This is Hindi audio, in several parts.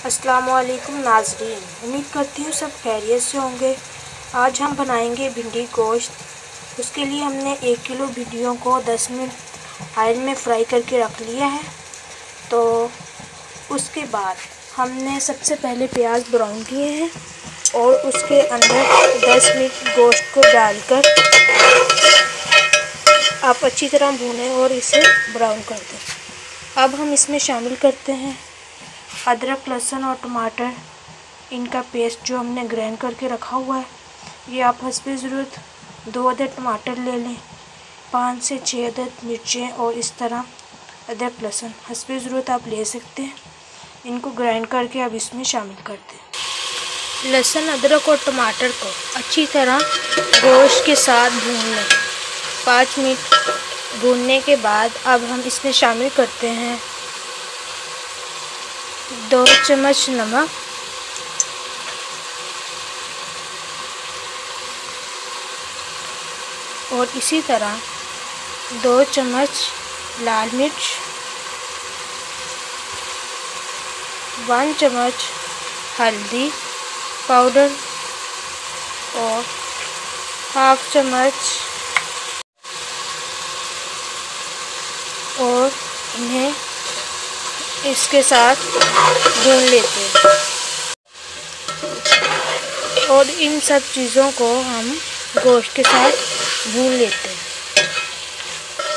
अस्सलामुअलैकुम नाज़रीन, उम्मीद करती हूँ सब खैरियत से होंगे। आज हम बनाएंगे भिंडी गोश्त। उसके लिए हमने 1 किलो भिंडियों को 10 मिनट ऑयल में फ्राई करके रख लिया है। तो उसके बाद हमने सबसे पहले प्याज ब्राउन किए हैं और उसके अंदर 10 मिनट गोश्त को डालकर आप अच्छी तरह भूनें और इसे ब्राउन कर दें। अब हम इसमें शामिल करते हैं अदरक, लहसुन और टमाटर, इनका पेस्ट जो हमने ग्राइंड करके रखा हुआ है। ये आप हस्बे ज़रूरत 2 अदद टमाटर ले लें, 5 से 6 अदद मिर्चें और इस तरह अदरक लहसुन हस्बे ज़रूरत आप ले सकते हैं। इनको ग्राइंड करके अब इसमें शामिल कर दें। लहसुन, अदरक और टमाटर को अच्छी तरह गोश्त के साथ भून लें। 5 मिनट भूनने के बाद अब हम इसमें शामिल करते हैं 2 चम्मच नमक, और इसी तरह 2 चम्मच लाल मिर्च, 1 चम्मच हल्दी पाउडर और हाफ चम्मच, और इन्हें इसके साथ भून लेते हैं। और इन सब चीज़ों को हम गोश्त के साथ भून लेते हैं।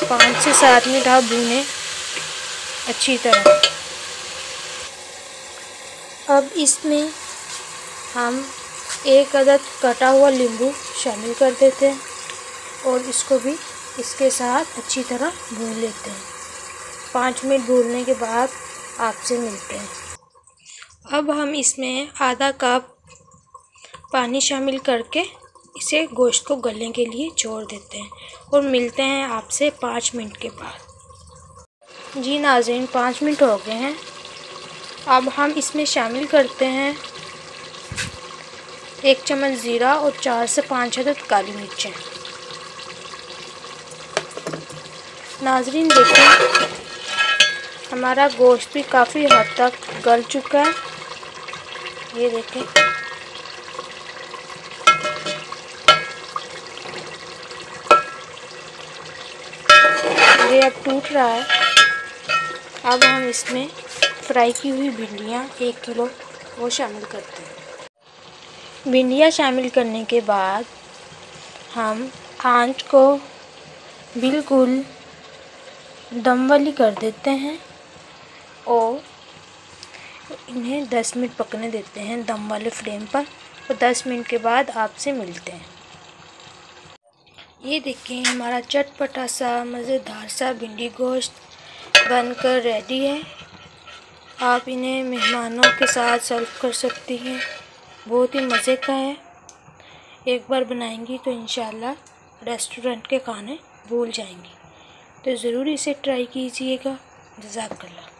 5 से 7 मिनट आप भूनें अच्छी तरह। अब इसमें हम 1 अदद कटा हुआ नींबू शामिल कर देते हैं और इसको भी इसके साथ अच्छी तरह भून लेते हैं। 5 मिनट भूनने के बाद आपसे मिलते हैं। अब हम इसमें आधा कप पानी शामिल करके इसे गोश्त को गलने के लिए छोड़ देते हैं और मिलते हैं आपसे 5 मिनट के बाद। जी नाज़रीन, 5 मिनट हो गए हैं। अब हम इसमें शामिल करते हैं 1 चम्मच ज़ीरा और 4 से 5 अदद काली मिर्चें। नाज़रीन देखें, हमारा गोश्त भी काफ़ी हद तक गल चुका है। ये देखें, ये अब टूट रहा है। अब हम इसमें फ्राई की हुई भिंडियाँ 1 किलो वो शामिल करते हैं। भिंडियाँ शामिल करने के बाद हम आंच को बिल्कुल दम वाली कर देते हैं और इन्हें 10 मिनट पकने देते हैं दम वाले फ्लेम पर। और 10 मिनट के बाद आपसे मिलते हैं। ये देखें, हमारा चटपटा सा मज़ेदार सा भिंडी गोश्त बनकर रेडी है। आप इन्हें मेहमानों के साथ सर्व कर सकती हैं। बहुत ही मज़े का है। एक बार बनाएंगी तो इंशाल्लाह रेस्टोरेंट के खाने भूल जाएंगी। तो ज़रूर इसे ट्राई कीजिएगा। जज़ाकल्लाह।